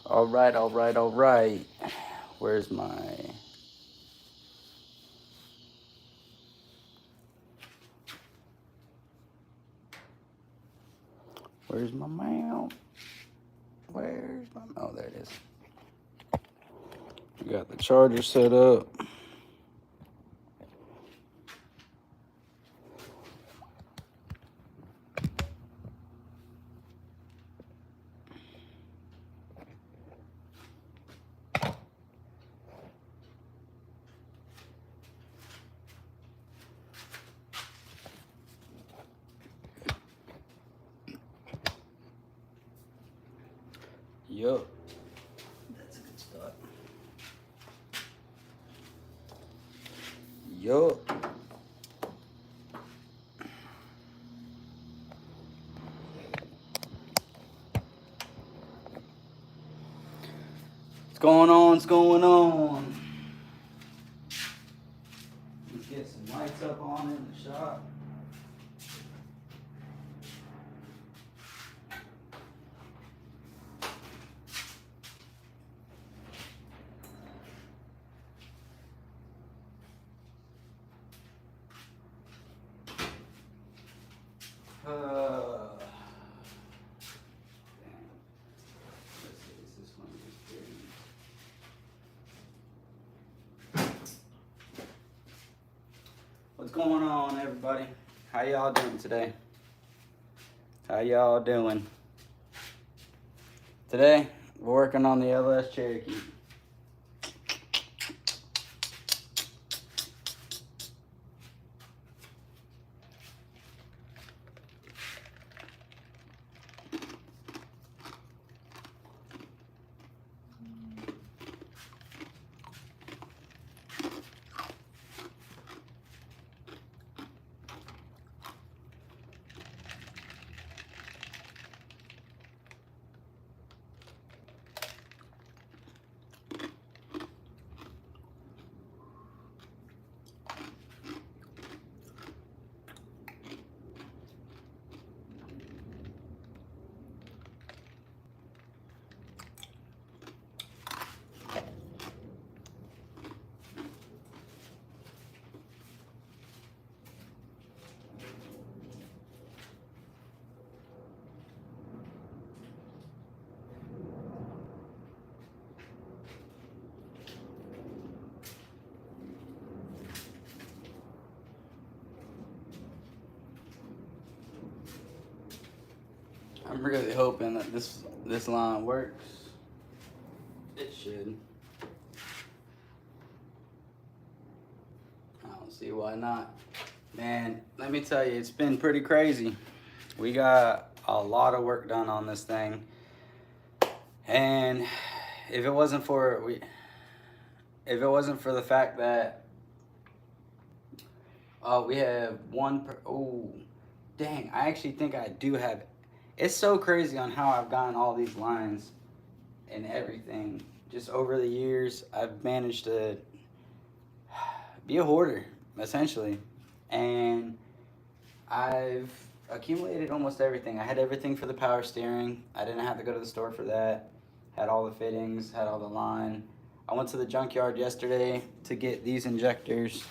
All right, all right, all right. Where's my... Where's my mount? Where's my... Oh, there it is. We got the charger set up. Yup. That's a good start. Yup. What's going on? What's going on? Let's get some lights up on in the shop. What's going on, everybody? How y'all doing today? How y'all doing? Today, we're working on the LS Cherokee. I'm really hoping that this line works. It should. I don't see why not. Man, let me tell you, it's been pretty crazy. We got a lot of work done on this thing. And if it wasn't for the fact that we have dang, I actually think I do have. It's so crazy on how I've gotten all these lines and everything. Just over the years, I've managed to be a hoarder, essentially. And I've accumulated almost everything. I had everything for the power steering. I didn't have to go to the store for that. Had all the fittings, had all the line. I went to the junkyard yesterday to get these injectors.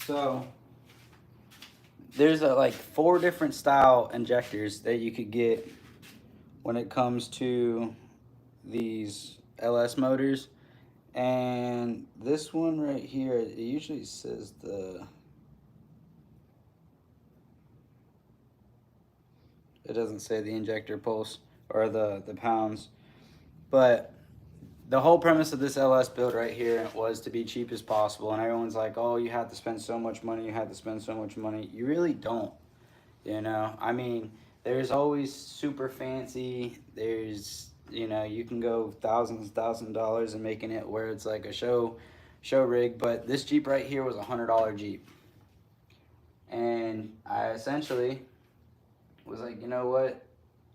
So there's like 4 different style injectors that you could get when it comes to these LS motors. And this one right here, it usually says it doesn't say the injector pulse or the pounds, but the whole premise of this LS build right here was to be cheap as possible. And everyone's like, oh, you have to spend so much money, you have to spend so much money. You really don't, you know? I mean, there's always super fancy, there's, you know, you can go thousands of dollars and making it where it's like a show rig. But this Jeep right here was a $100 Jeep. And I essentially was like, you know what?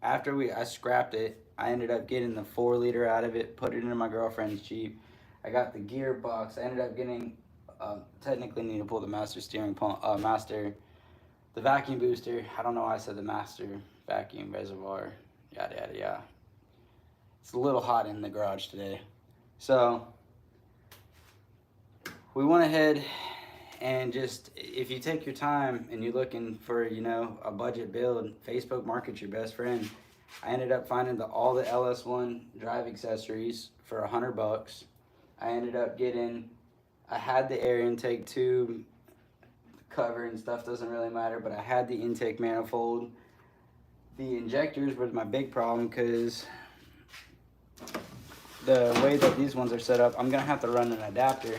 After I scrapped it, I ended up getting the 4-liter out of it, put it into my girlfriend's Jeep. I got the gearbox. I ended up getting, technically need to pull the master steering pump, the the vacuum booster. I don't know why I said the master vacuum reservoir. Yada yada yada. It's a little hot in the garage today, so we went ahead and just, if you take your time and you're looking for, you know, a budget build, Facebook Market's your best friend. I ended up finding all the LS1 drive accessories for $100. I ended up getting, I had the air intake tube, cover and stuff doesn't really matter, but I had the intake manifold. The injectors was my big problem because the way that these ones are set up, I'm gonna have to run an adapter.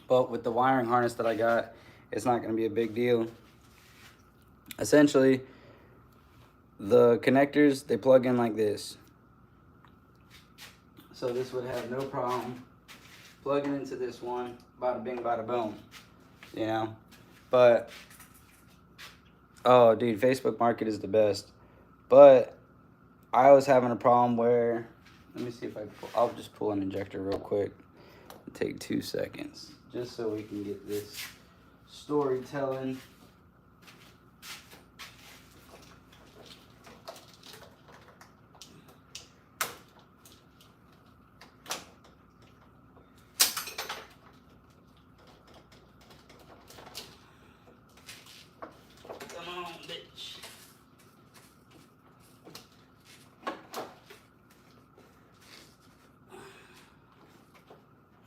But with the wiring harness that I got, it's not going to be a big deal. Essentially, the connectors, they plug in like this. So this would have no problem plugging into this one, bada bing, bada boom, you know? But, oh dude, Facebook Market is the best. But I was having a problem where, let me see if I'll just pull an injector real quick. It'll take 2 seconds. Just so we can get this storytelling. Come on, bitch.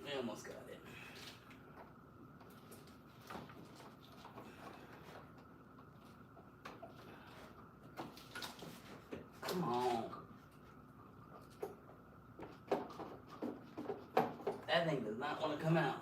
We almost got it. Come on. That thing does not want to come out.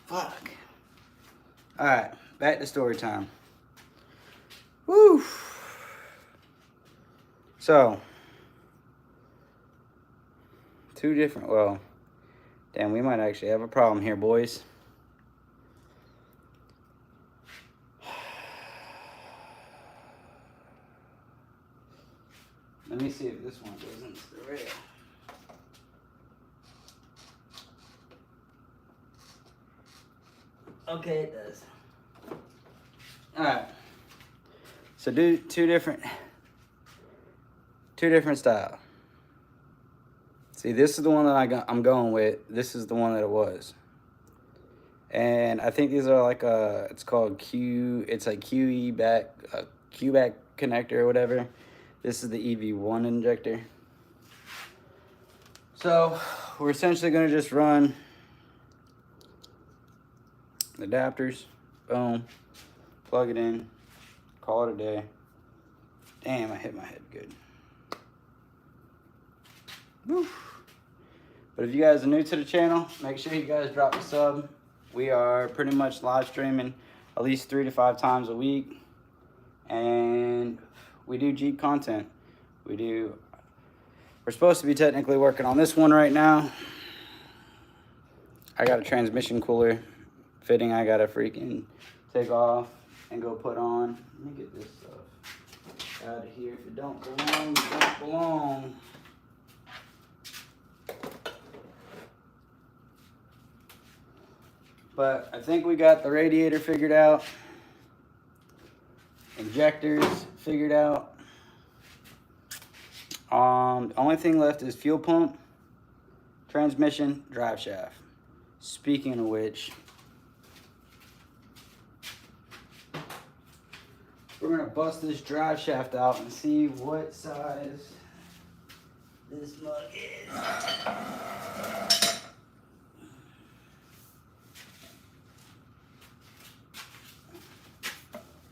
Fuck. Alright, back to story time. Woo! So, two different, well, damn, we might actually have a problem here, boys. Let me see if this one goes into the rail. Okay, it does. Alright. So do two different style. See, this is the one that I'm going with. This is the one that it was. And I think these are like it's called it's like QE back, Q back connector or whatever. This is the EV1 injector. So we're essentially gonna just run adapters, boom, plug it in, call it a day. Damn, I hit my head good. Woo. But if you guys are new to the channel, make sure you guys drop a sub. We are pretty much live streaming at least 3 to 5 times a week. And we do Jeep content. We're supposed to be technically working on this one right now. I got a transmission cooler fitting I gotta freaking take off and go put on. Let me get this stuff out of here. If it don't belong, it don't belong. But I think we got the radiator figured out, injectors figured out. The only thing left is fuel pump, transmission, drive shaft. Speaking of which, we're gonna bust this drive shaft out and see what size this mug is.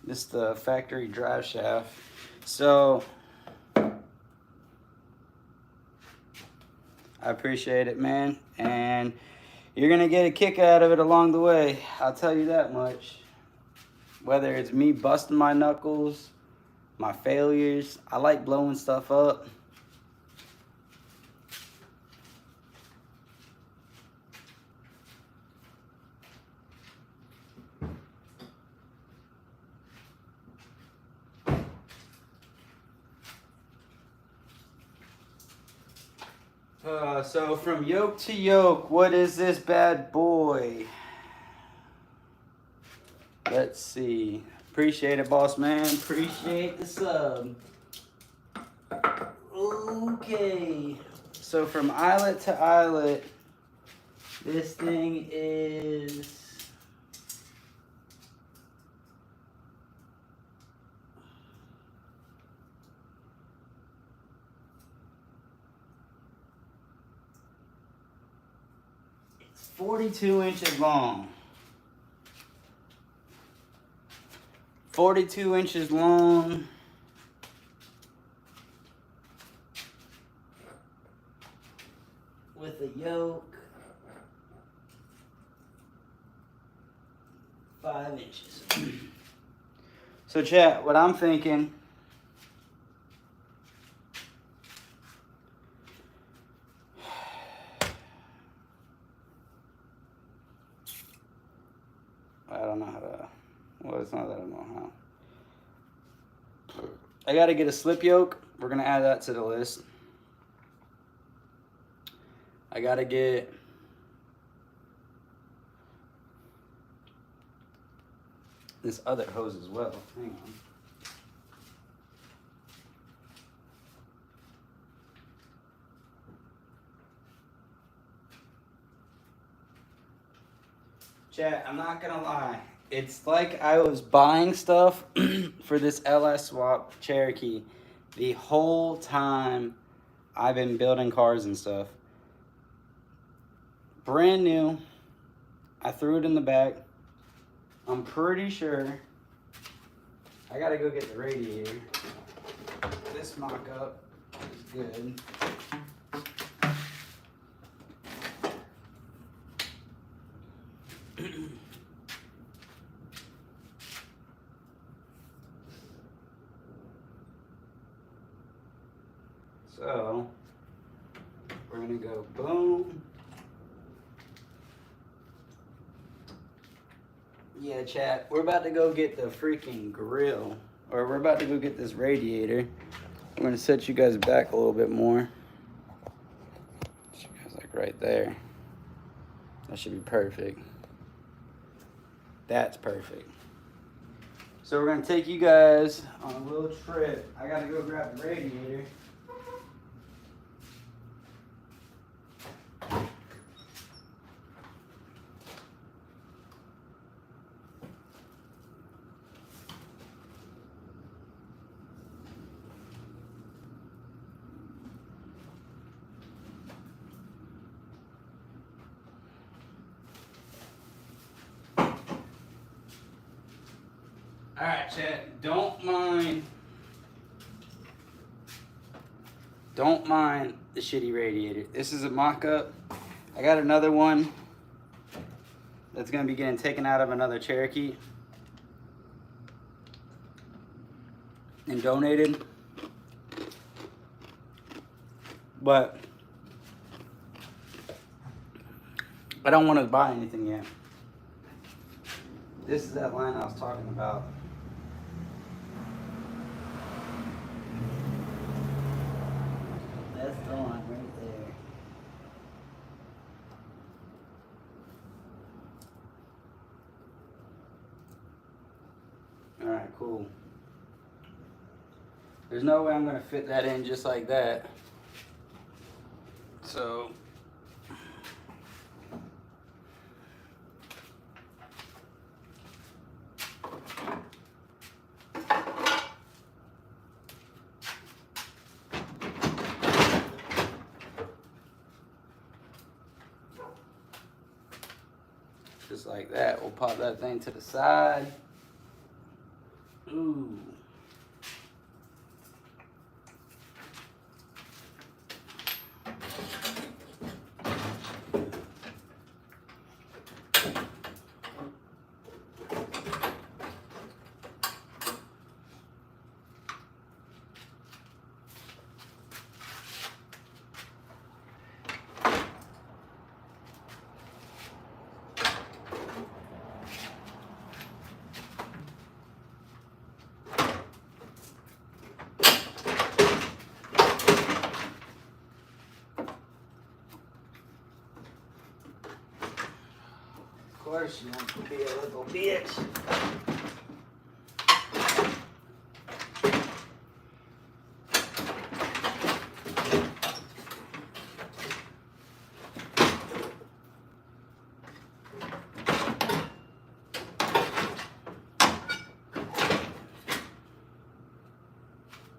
This is the factory drive shaft. So I appreciate it, man, and you're gonna get a kick out of it along the way. I'll tell you that much. Whether it's me busting my knuckles, my failures, I like blowing stuff up. So from yoke to yoke, what is this bad boy? Let's see. Appreciate it, boss man. Appreciate the sub. Okay. So from eyelet to eyelet, this thing is 42 inches long. 42 inches long. With a yoke. 5 inches. So chat, what I'm thinking, I don't know how to, well, it's not that I don't know how. I gotta get a slip yoke. We're gonna add that to the list. I gotta get this other hose as well. Hang on. Chat, I'm not gonna lie. It's like I was buying stuff for this LS swap Cherokee the whole time I've been building cars and stuff. Brand new. I threw it in the back. I'm pretty sure I gotta go get the radiator. This mock-up is good. So we're gonna go boom. Yeah, chat, we're about to go get the freaking grill, or we're about to go get this radiator. I'm gonna set you guys back a little bit more. Set you guys like right there. That should be perfect. That's perfect. So we're gonna take you guys on a little trip. I gotta go grab the radiator. All right, chat, don't mind the shitty radiator. This is a mock-up. I got another one that's gonna be getting taken out of another Cherokee and donated. But I don't want to buy anything yet. This is that line I was talking about. That's the one right there. Alright, cool. There's no way I'm going to fit that in just like that. So just like that, we'll pop that thing to the side. Ooh. course, you want to be a little bitch.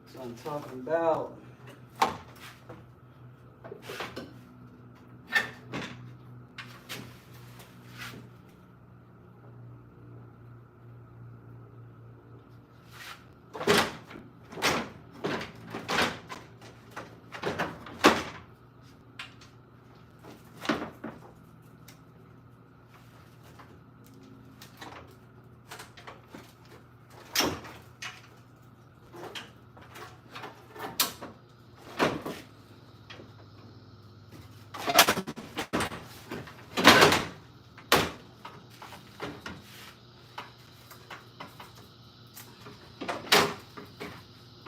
That's what I'm talking about.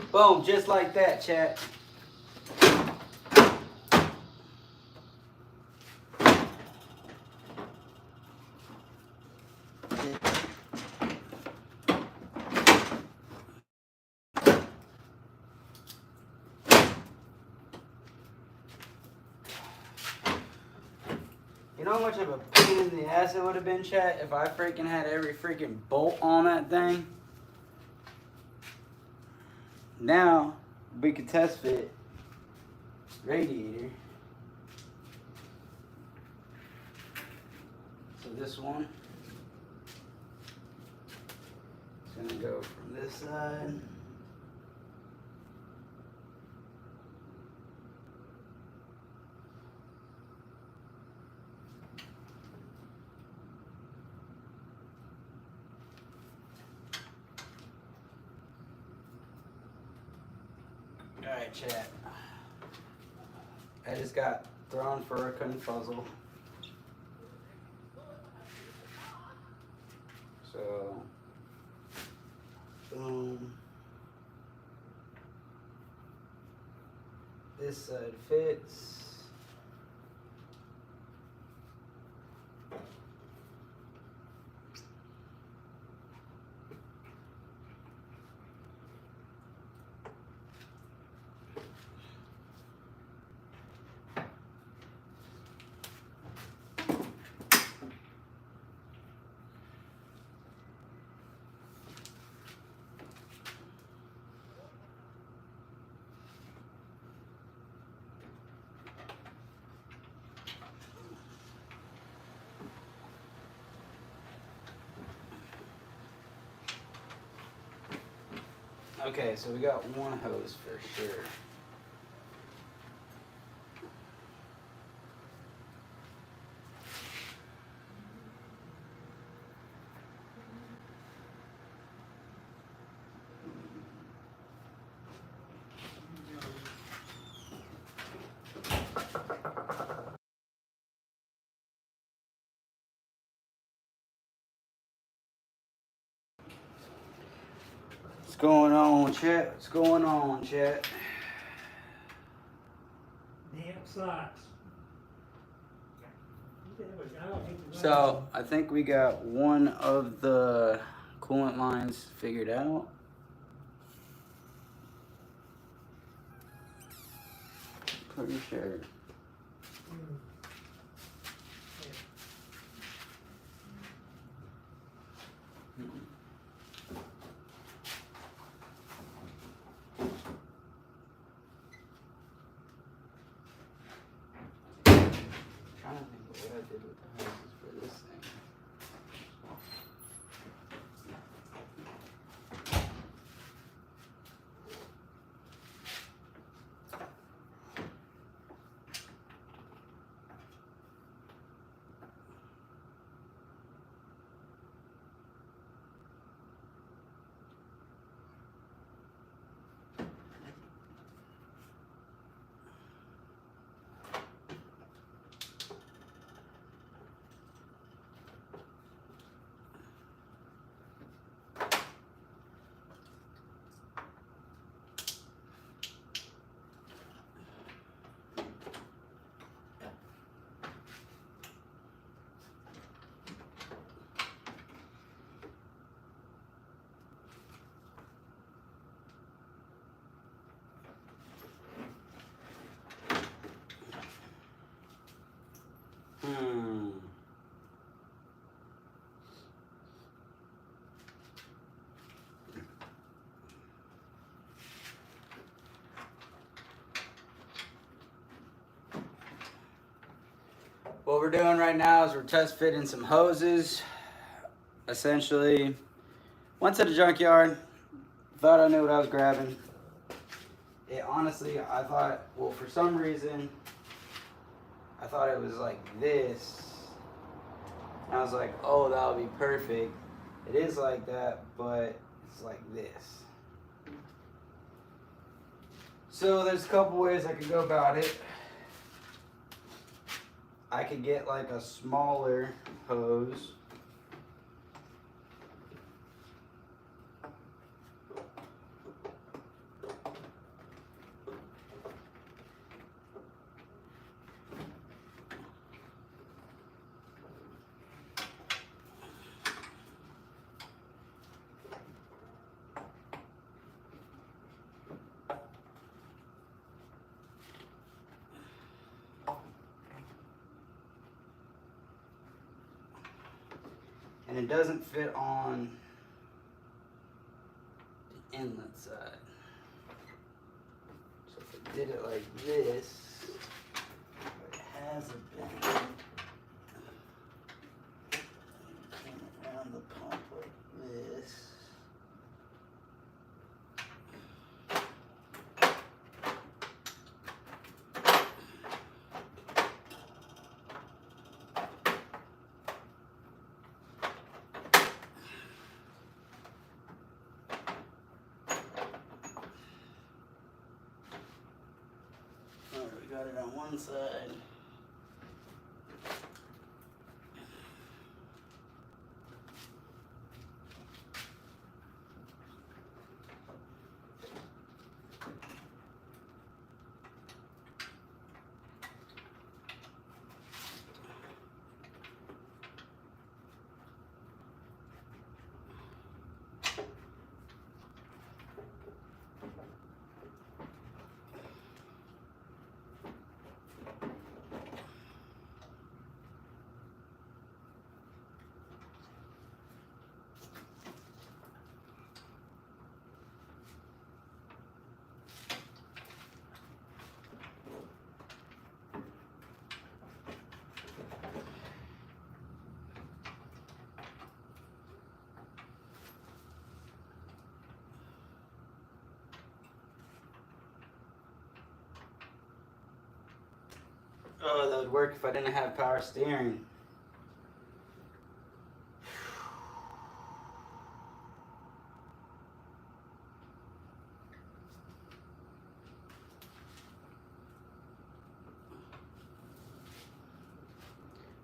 Boom, just like that, chat. You know how much of a pain in the ass it would have been, chat, if I freaking had every freaking bolt on that thing? Now, we could test fit Radiator. So this one is going to go from this side. Alright, chat. I just got thrown for a confuzzle. So, boom. This side fits. Okay, so we got one hose for sure. What's going on, chat? What's going on, chat? Damn sucks. So, I think we got one of the coolant lines figured out. Pretty sure. Trying to think of what I did with the hoses for this thing. What we're doing right now is we're test fitting some hoses. Essentially, went to the junkyard, thought I knew what I was grabbing. Honestly, I thought, well, for some reason, I thought it was like this. And I was like, oh, that would be perfect. It is like that, but it's like this. So there's a couple ways I could go about it. I could get like a smaller hose. And it doesn't fit on the inlet side. So if I did it like this, it has a bend. Come around the pump like this. We got it on one side. Oh, that would work if I didn't have power steering.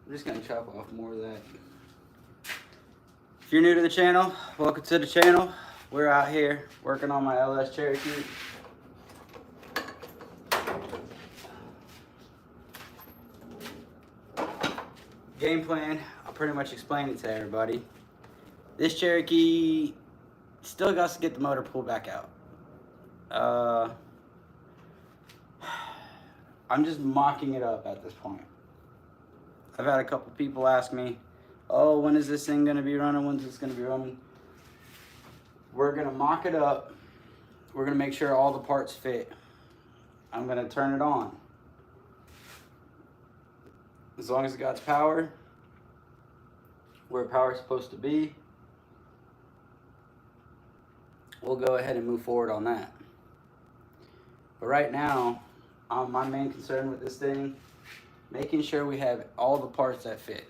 I'm just gonna chop off more of that. If you're new to the channel, welcome to the channel. We're out here working on my LS Cherokee. Game plan, I'll pretty much explain it to everybody. This Cherokee still got to get the motor pulled back out. I'm just mocking it up at this point. I've had a couple people ask me, oh, when is this thing going to be running? When's this going to be running? We're going to mock it up. We're going to make sure all the parts fit. I'm going to turn it on. As long as it got power, where power is supposed to be, we'll go ahead and move forward on that. But right now, my main concern with this thing, making sure we have all the parts that fit.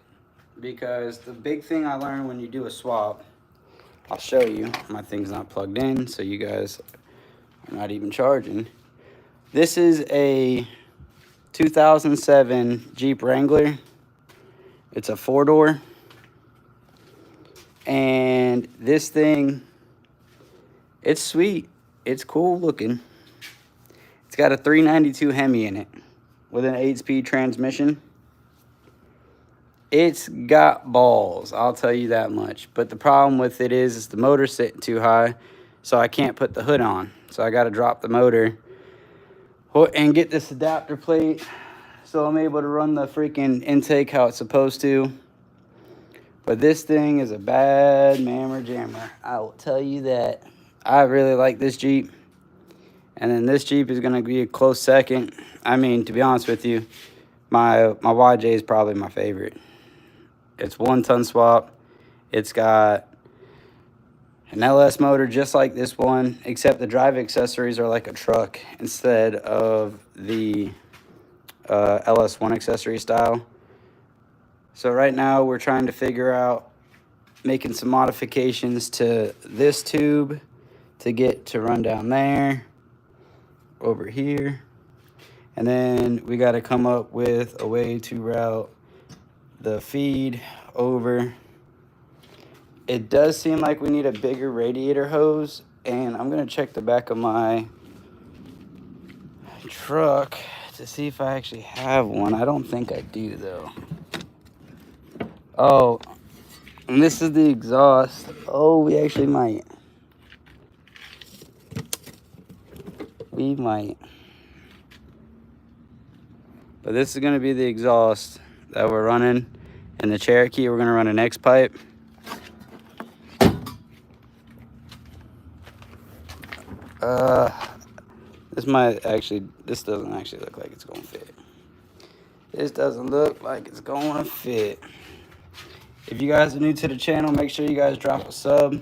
Because the big thing I learned when you do a swap, I'll show you. My thing's not plugged in, so you guys are not even charging. This is a 2007 Jeep Wrangler. It's a 4-door. And this thing, it's sweet. It's cool looking. It's got a 392 Hemi in it with an 8-speed transmission. It's got balls, I'll tell you that much. But the problem with it is the motor's sitting too high, so I can't put the hood on. So I got to drop the motor and get this adapter plate so I'm able to run the freaking intake how it's supposed to. But this thing is a bad mammer jammer, I will tell you that. I really like this Jeep, and then this Jeep is going to be a close second. I mean, to be honest with you, my YJ is probably my favorite. It's 1-ton swap. It's got an LS motor just like this one, except the drive accessories are like a truck instead of the LS1 accessory style. So right now we're trying to figure out making some modifications to this tube to get to run down there, over here. And then we got to come up with a way to route the feed over. It does seem like we need a bigger radiator hose, and I'm gonna check the back of my truck to see if I actually have one. I don't think I do though. Oh, and this is the exhaust. Oh, we actually might. We might. But this is gonna be the exhaust that we're running. In the Cherokee, we're gonna run an X pipe. This doesn't actually look like it's gonna fit. This doesn't look like it's gonna fit. If you guys are new to the channel, make sure you guys drop a sub.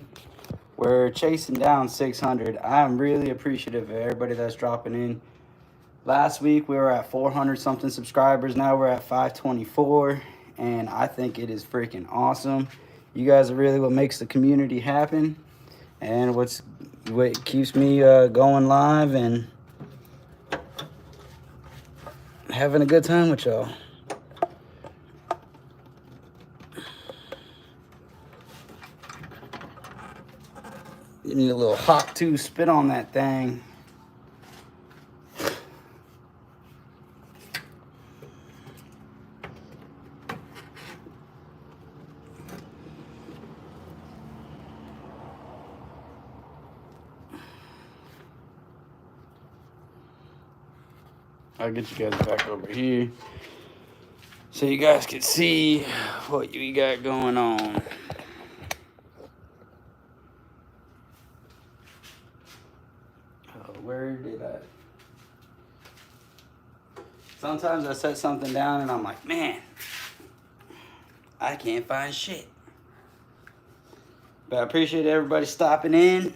We're chasing down 600. I'm really appreciative of everybody that's dropping in. Last week we were at 400 something subscribers. Now we're at 524, and I think it is freaking awesome. You guys are really what makes the community happen, and what keeps me going live and having a good time with y'all. You need a little hot to spit on that thing. I'll get you guys back over here so you guys can see what we got going on. Where did I? Sometimes I set something down and I'm like, man, I can't find shit. But I appreciate everybody stopping in.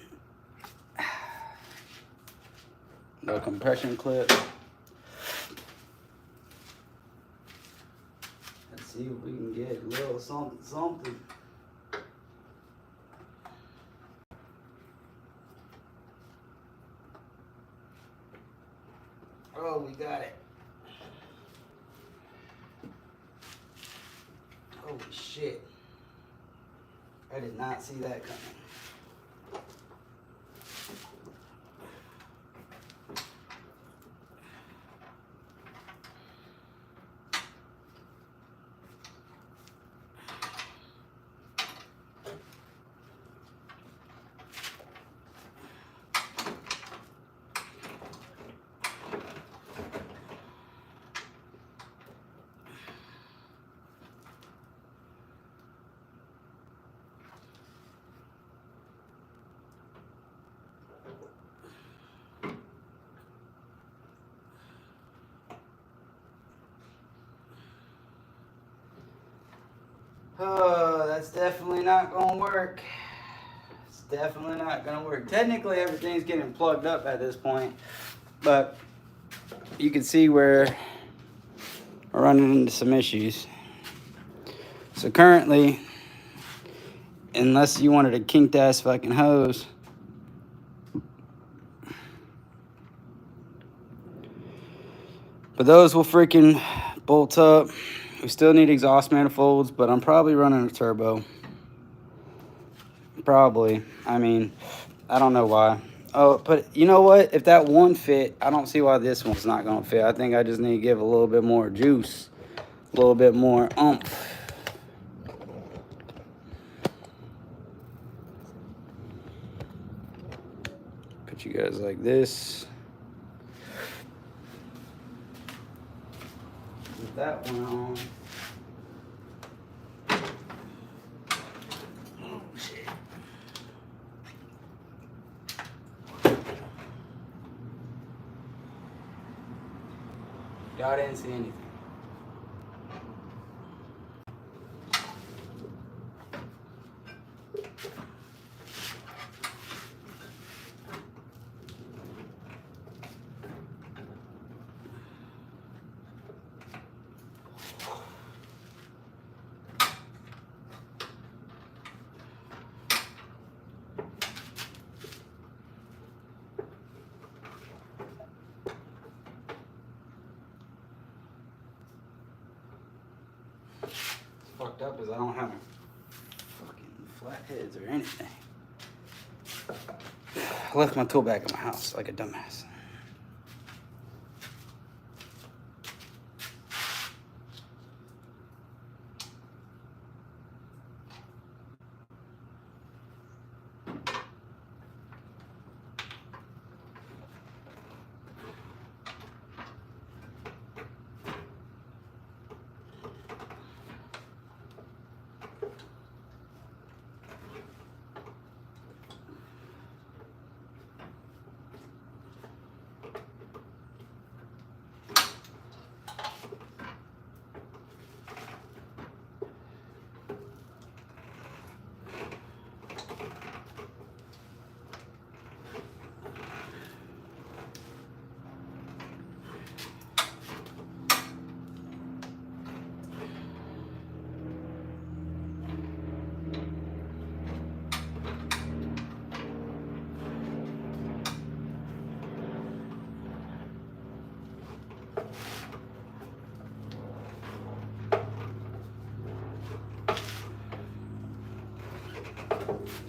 No compression clip. Let's see if we can get a little something. Oh, we got it. Holy shit. I did not see that coming. Oh, that's definitely not gonna work. It's definitely not gonna work. Technically, everything's getting plugged up at this point, but you can see where we're running into some issues. So currently, unless you wanted a kinked ass fucking hose, but those will freaking bolt up. We still need exhaust manifolds, but I'm probably running a turbo. Probably. I mean, I don't know why. Oh, but you know what? If that one fit, I don't see why this one's not going to fit. I think I just need to give a little bit more juice, a little bit more oomph. Put you guys like this. Put that one on. Oh, shit. Y'all didn't see anything. up is I don't have fucking flat heads or anything. I left my tool bag at my house like a dumbass.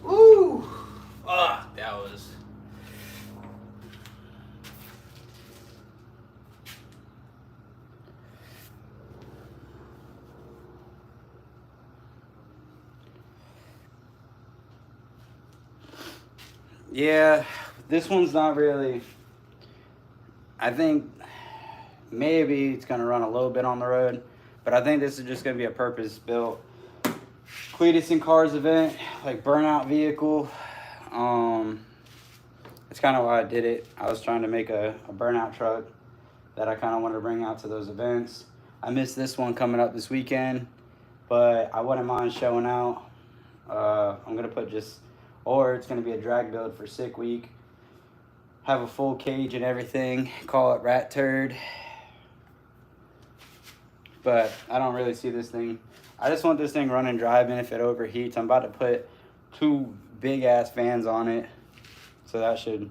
Woo! Ah, that was. Yeah, this one's not really. I think maybe it's gonna run a little bit on the road, but I think this is just gonna be a purpose-built Cletus and Cars event, like burnout vehicle. It's kind of why I did it. I was trying to make a burnout truck that I kind of wanted to bring out to those events. I missed this one coming up this weekend, but I wouldn't mind showing out. I'm gonna put just, or it's gonna be a drag build for Sick Week. Have a full cage and everything. Call it Rat Turd. But I don't really see this thing. I just want this thing running driving if it overheats. I'm about to put 2 big ass fans on it. So that should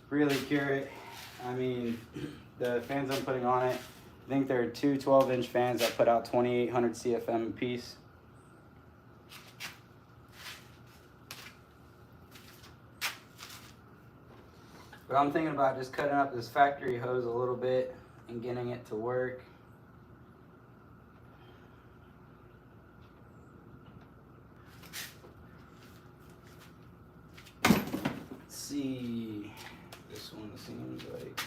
really cure it. I mean, the fans I'm putting on it, I think they're 2 12-inch fans that put out 2,800 CFM a piece. But I'm thinking about just cutting up this factory hose a little bit and getting it to work. Let's see. This one seems like.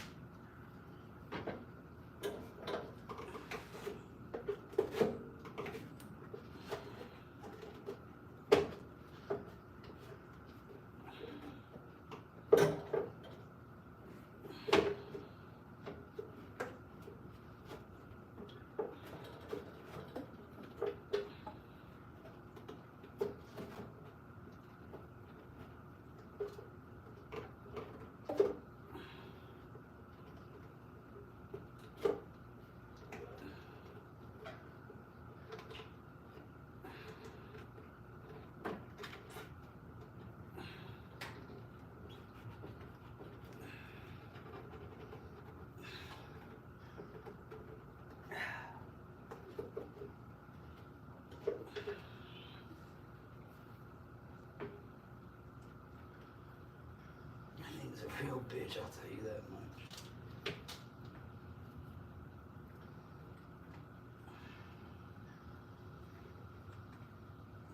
He's a real bitch, I'll tell you that much.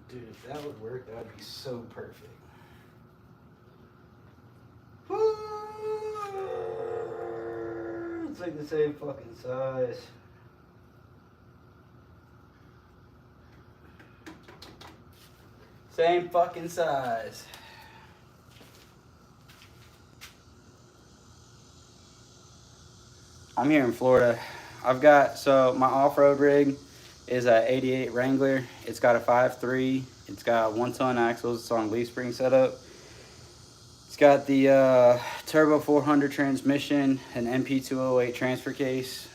Dude, if that would work, that would be so perfect. It's like the same fucking size. Same fucking size. I'm here in Florida. I've got, so my off-road rig is a 88 Wrangler. It's got a 5.3. It's got 1-ton axles. It's on leaf spring setup. It's got the Turbo 400 transmission, an MP208 transfer case.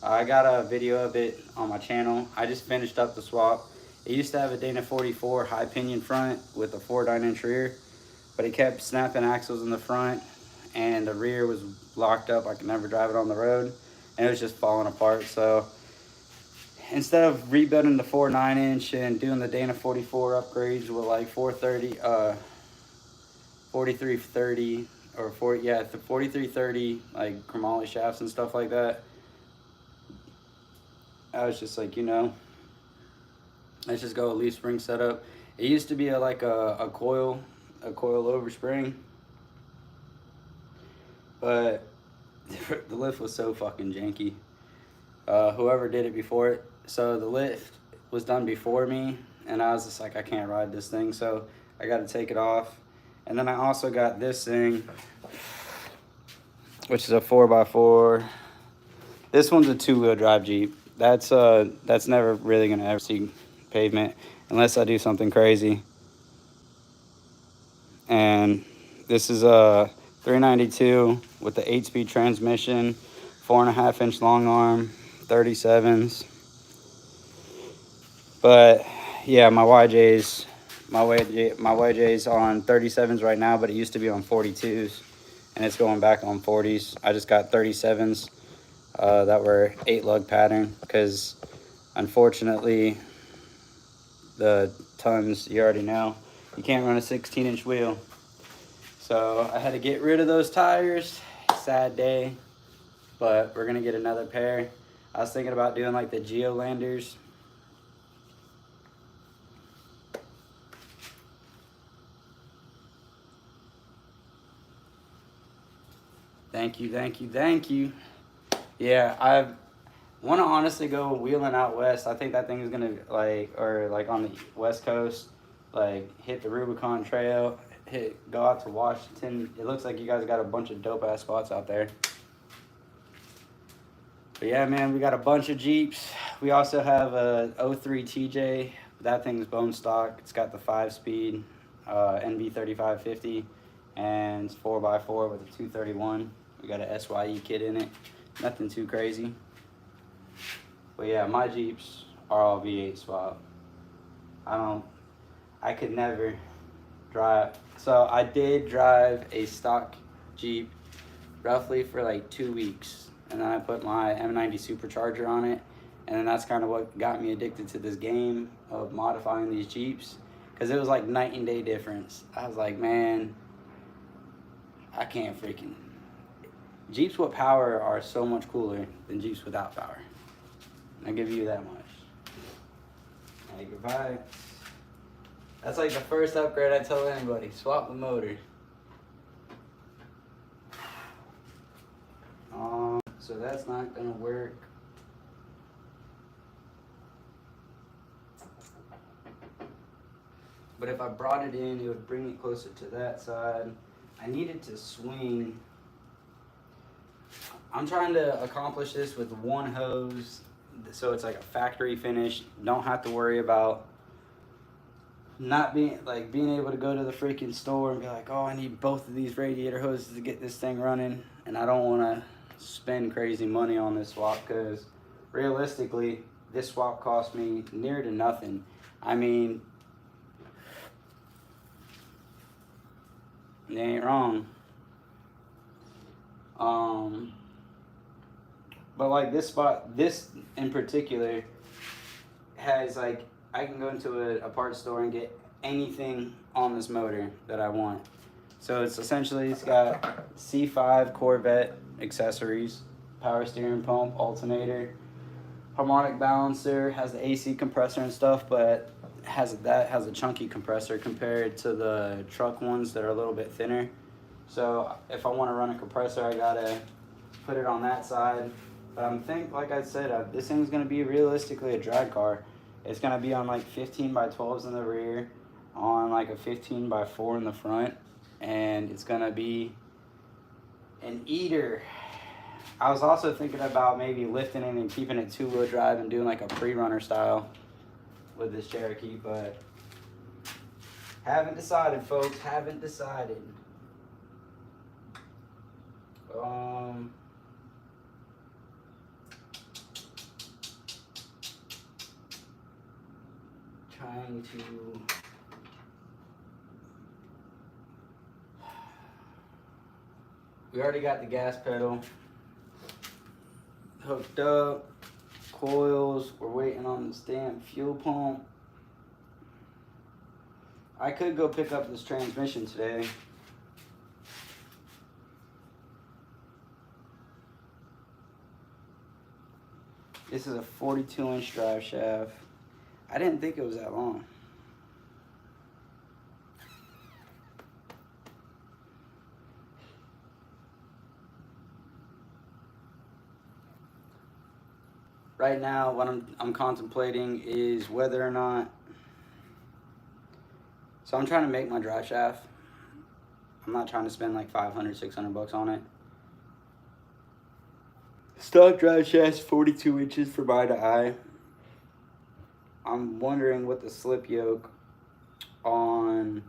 I got a video of it on my channel. I just finished up the swap. It used to have a Dana 44 high pinion front with a 4.9-inch rear, but it kept snapping axles in the front and the rear was locked up. I could never drive it on the road and it was just falling apart. So instead of rebuilding the 4.9-inch and doing the Dana 44 upgrades with like 4330 or the 4330 like chromoly shafts and stuff like that, I was just like, let's just go with leaf spring setup. It used to be a coil over spring, but the lift was so fucking janky. Whoever did it before it, so the lift was done before me, and I was just like, I can't ride this thing, so I got to take it off. And then I also got this thing, which is a 4x4. This one's a 2-wheel drive Jeep. That's never really gonna ever see pavement unless I do something crazy. And this is a 392 with the 8-speed transmission, 4.5-inch long arm, 37s. But yeah, my YJ's on 37s right now, but it used to be on 42s, and it's going back on 40s. I just got 37s that were 8-lug pattern because unfortunately the tons, you already know, you can't run a 16-inch wheel. So I had to get rid of those tires. Sad day, but we're gonna get another pair. I was thinking about doing like the Geolanders. Thank you. Yeah, I want to honestly go wheeling out west. I think that thing is gonna like on the west coast, like hit the Rubicon Trail, go out to Washington. It looks like you guys got a bunch of dope ass spots out there. But yeah, man, we got a bunch of Jeeps. We also have a 03 TJ. That thing's bone stock. It's got the 5-speed NV 3550, and it's 4x4 with a 231. We got a SYE kit in it. Nothing too crazy. But yeah, my Jeeps are all V8 swap. I could never drive. So I did drive a stock Jeep roughly for like 2 weeks. And then I put my M90 supercharger on it. And then that's kind of what got me addicted to this game of modifying these Jeeps. Because it was like night and day difference. I was like, man, I can't freaking... Jeeps with power are so much cooler than Jeeps without power. I'll give you that much. Hey, goodbye. That's like the first upgrade I tell anybody. Swap the motor. So that's not gonna work. But if I brought it in, it would bring it closer to that side. I needed to swing. I'm trying to accomplish this with one hose, so it's like a factory finish. Don't have to worry about not being able to go to the freaking store and be like, oh, I need both of these radiator hoses to get this thing running. And I don't want to spend crazy money on this swap because realistically, this swap cost me near to nothing. I mean, they ain't wrong. But like this in particular has like, I can go into a parts store and get anything on this motor that I want. So it's got C5 Corvette accessories, power steering pump, alternator, harmonic balancer, has the AC compressor and stuff, but has a chunky compressor compared to the truck ones that are a little bit thinner. So if I want to run a compressor, I gotta put it on that side. But like I said, this thing's gonna be realistically a drag car. It's gonna be on like 15x12s in the rear, on like a 15x4 in the front, and it's gonna be an eater. I was also thinking about maybe lifting it and keeping it 2-wheel drive and doing like a pre-runner style with this Cherokee, but haven't decided, folks. Haven't decided. Trying to we already got the gas pedal hooked up. coils. We're waiting on this damn fuel pump. I could go pick up this transmission today. This is a 42-inch drive shaft. I didn't think it was that long. Right now, what I'm contemplating is whether or not. So I'm trying to make my drive shaft. I'm not trying to spend like 500, 600 bucks on it. Stock drive shaft's 42 inches from eye to eye. I'm wondering what the slip yoke on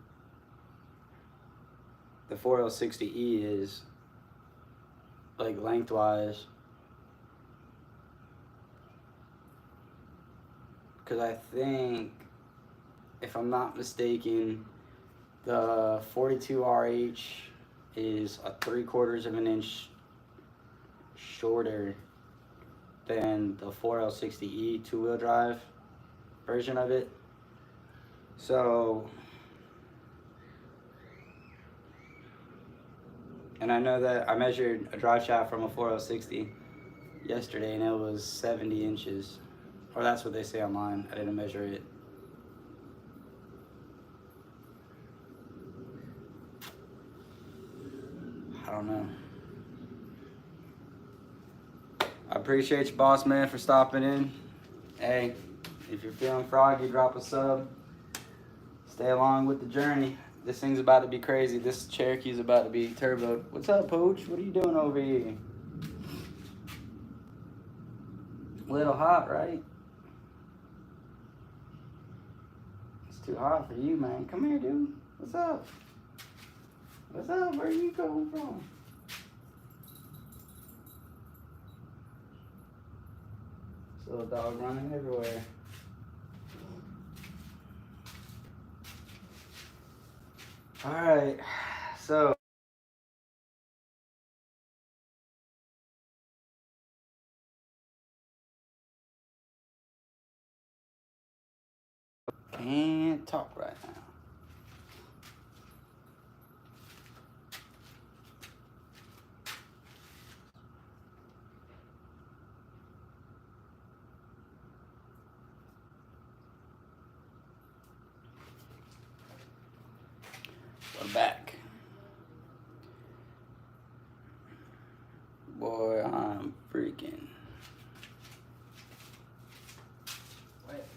the 4L60E is, like lengthwise. Because I think, if I'm not mistaken, the 42RH is a 3/4 of an inch shorter than the 4L60E two-wheel drive version of it. So, and I know that I measured a drive shaft from a 4L60 yesterday and it was 70 inches. Or that's what they say online. I didn't measure it. I don't know. I appreciate you, boss man, for stopping in. Hey, if you're feeling froggy, drop a sub. Stay along with the journey. This thing's about to be crazy. This Cherokee's about to be turboed. What's up, Pooch? What are you doing over here? A little hot, right? It's too hot for you, man. Come here, dude. What's up? What's up? Where are you coming from? This little dog running everywhere. Alright, so can't talk right now. We're back. Boy, I'm freaking wet.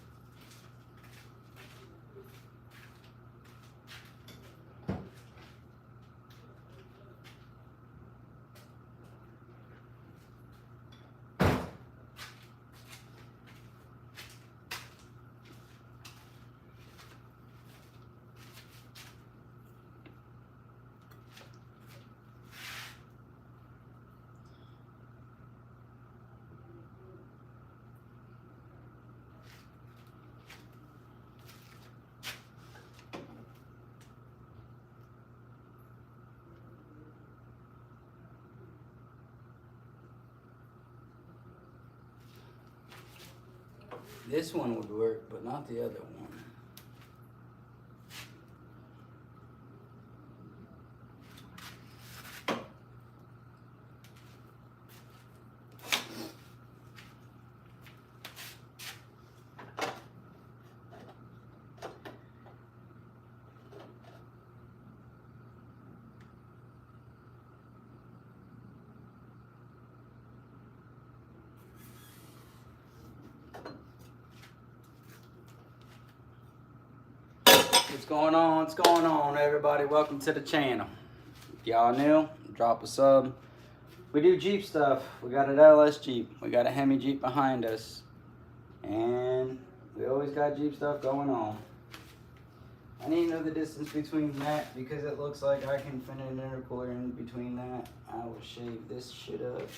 This one would work, but not the other one. What's going on? What's going on, everybody? Welcome to the channel. If y'all new, drop a sub. We do Jeep stuff. We got an LS Jeep. We got a Hemi Jeep behind us. And we always got Jeep stuff going on. I need to know the distance between that because it looks like I can fit an intercooler in between that. I will shave this shit up.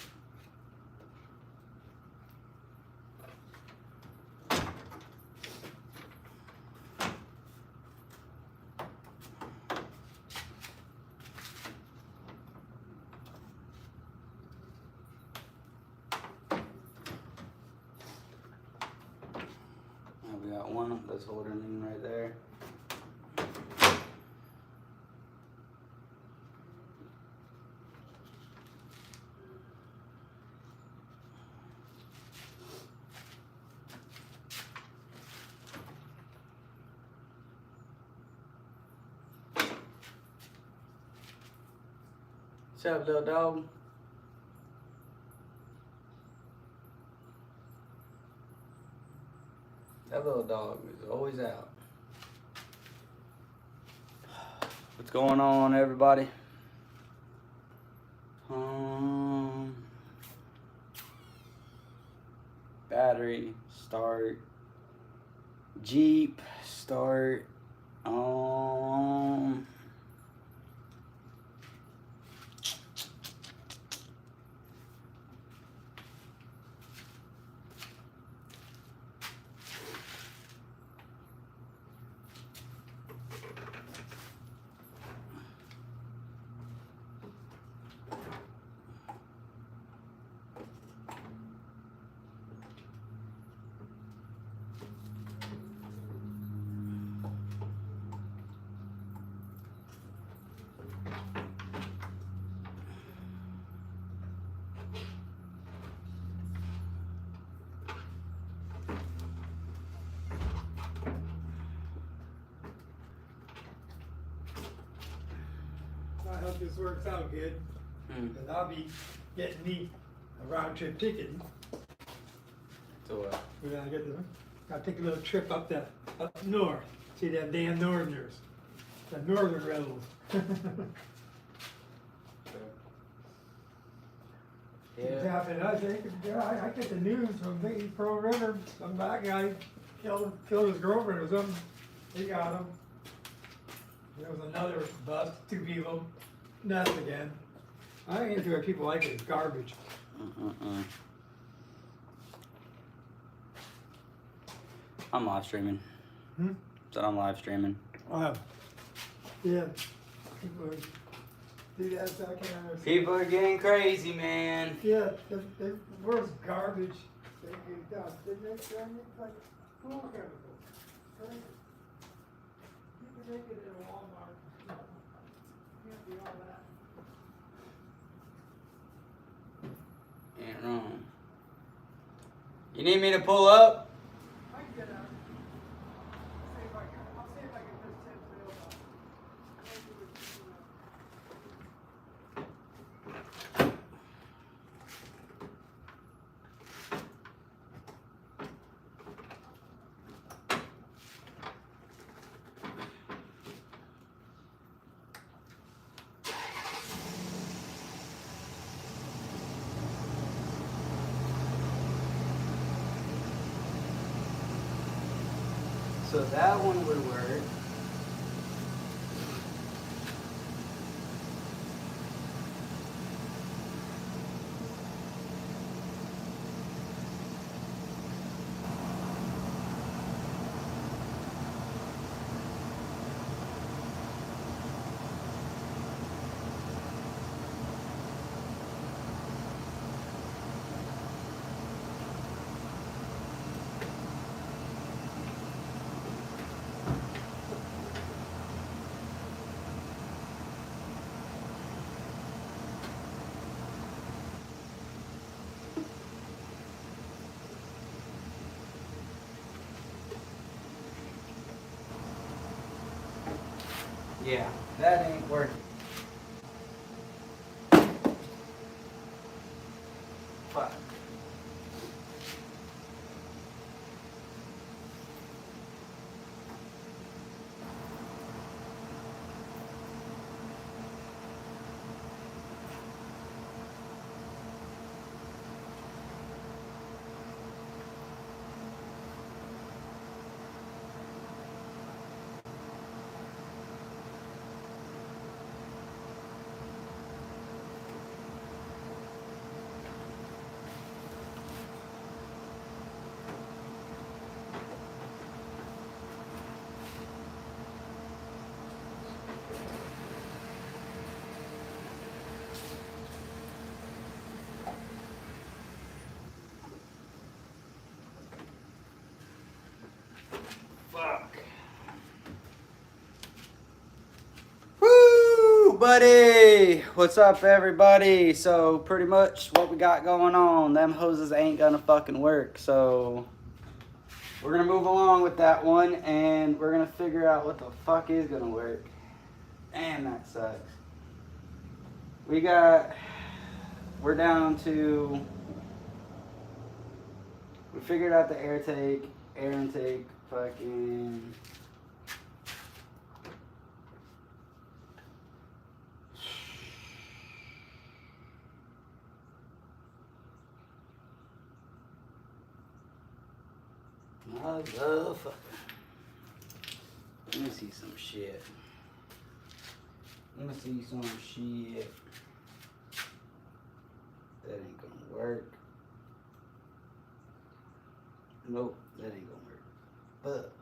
That's holding in right there. What's up, little dog? That little dog is always out. What's going on, everybody? Battery, start. Jeep, start. I hope this works out good, because I'll be getting me a round trip ticket. So what? We're gonna gotta take a little trip up north, see them damn northerners, the northern rebels. Yeah. I get the news from the Pearl River, some black guy killed his girlfriend or something. They got him. There was another bust, 2 people, nuts again. I ain't into it, people like it, it's garbage. I'm live streaming. So I'm live streaming. Yeah, people do that, so I can't understand. People are getting crazy, man. Yeah, the worst garbage they do dust. It's like pool chemicals. Crazy. You can make it in Walmart. Can't be all that. Ain't wrong. You need me to pull up? I can get out. I'll see if I can just tip real well. So that one would work. Yeah, that ain't working. Fuck. everybody? What's up, everybody? So pretty much what we got going on, them hoses ain't gonna fucking work. So we're gonna move along with that one, and we're gonna figure out what the fuck is gonna work. And that sucks. We're down to, we figured out the air intake, fucking. Motherfucker. Let me see some shit. That ain't gonna work. Nope, that ain't gonna work. Fuck.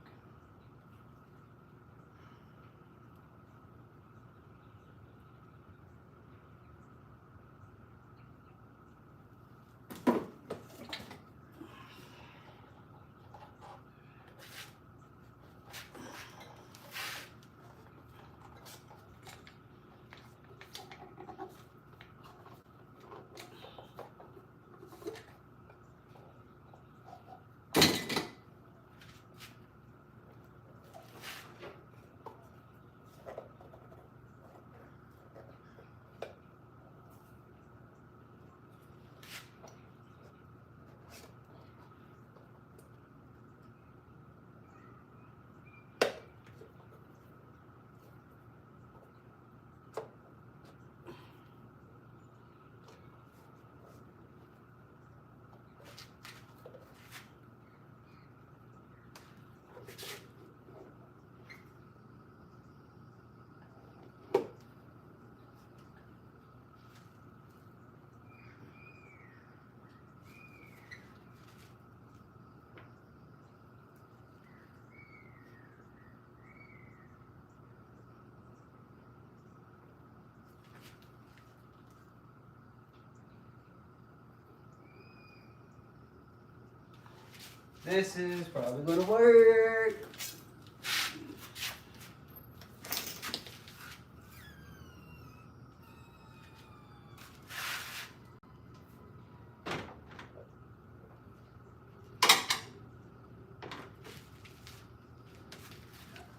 This is probably gonna work.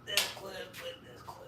This clip with this clip.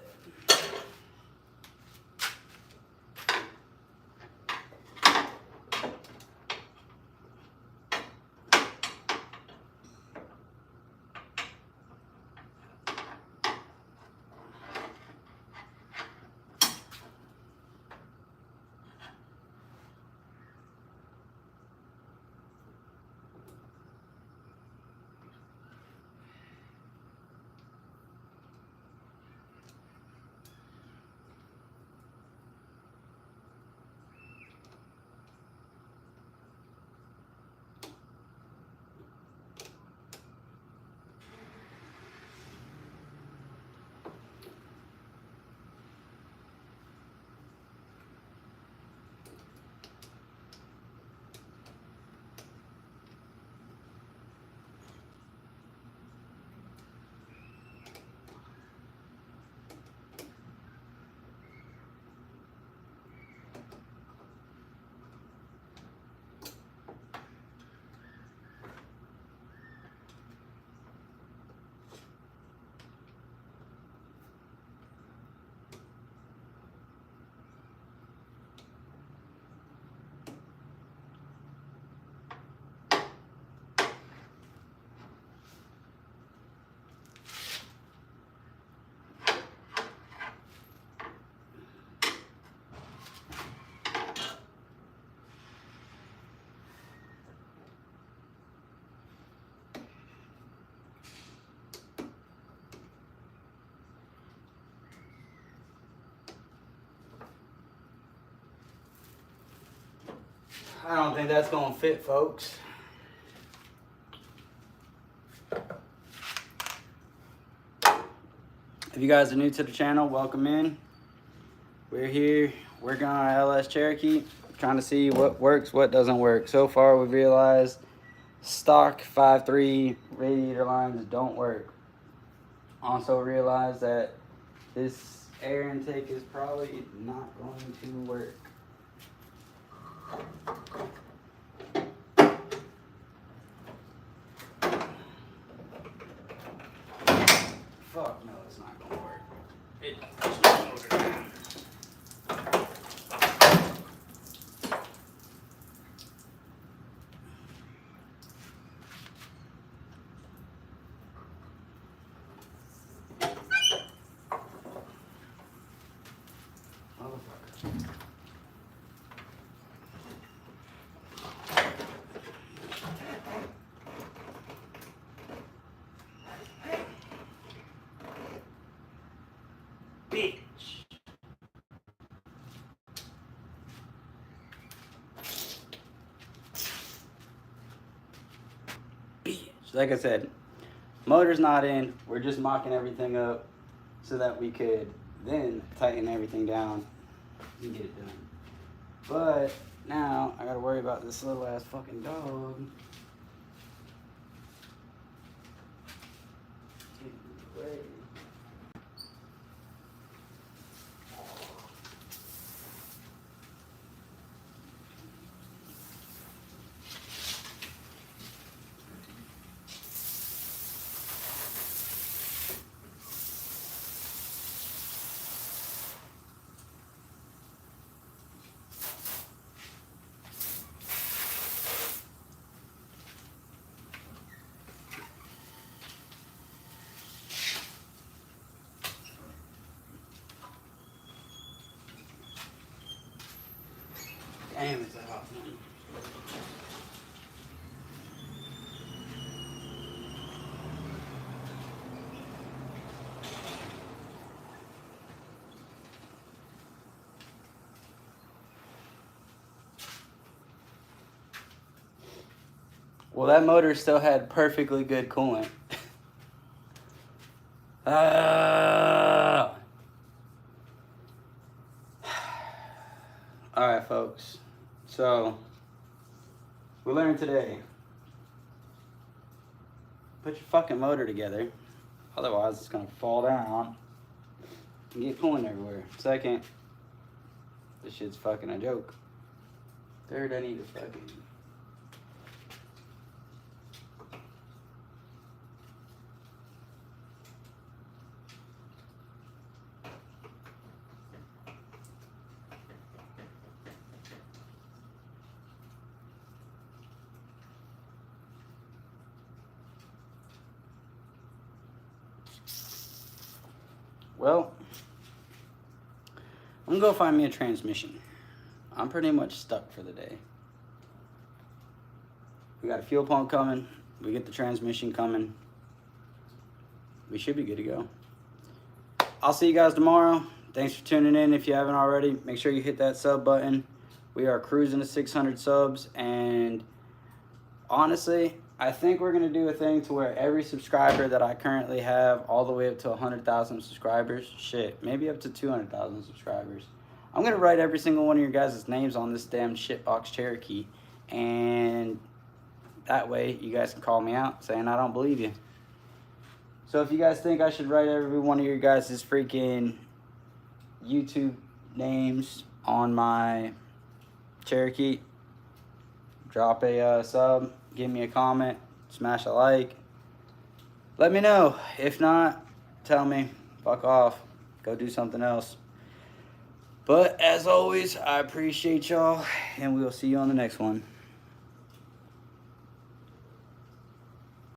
I don't think that's gonna fit, folks. If you guys are new to the channel, welcome in. We're here working on our LS Cherokee, trying to see what works, what doesn't work. So far, we've realized stock 5.3 radiator lines don't work. Also realized that this air intake is probably not going to work. Fuck no, it's not gonna work. It just motor down. Motherfucker. Bitch. Like I said, motor's not in. We're just mocking everything up so that we could then tighten everything down and get it done. But now I gotta worry about this little ass fucking dog. Getting in the way. Damn, it's a hot one. Well, that motor still had perfectly good coolant. Alright, folks. So, we learned today. Put your fucking motor together. Otherwise, it's going to fall down and get coolant everywhere. Second, this shit's fucking a joke. Third, I need to fucking... Well, I'm gonna go find me a transmission. I'm pretty much stuck for the day. We got a fuel pump coming. We get the transmission coming. We should be good to go. I'll see you guys tomorrow. Thanks for tuning in. If you haven't already, make sure you hit that sub button. We are cruising to 600 subs, and honestly, I think we're going to do a thing to where every subscriber that I currently have, all the way up to 100,000 subscribers, shit, maybe up to 200,000 subscribers, I'm going to write every single one of your guys' names on this damn shitbox Cherokee, and that way you guys can call me out saying I don't believe you. So if you guys think I should write every one of your guys' freaking YouTube names on my Cherokee, drop a sub, give me a comment, smash a like. Let me know. If not, tell me, fuck off, go do something else. But as always, I appreciate y'all, and we'll see you on the next one.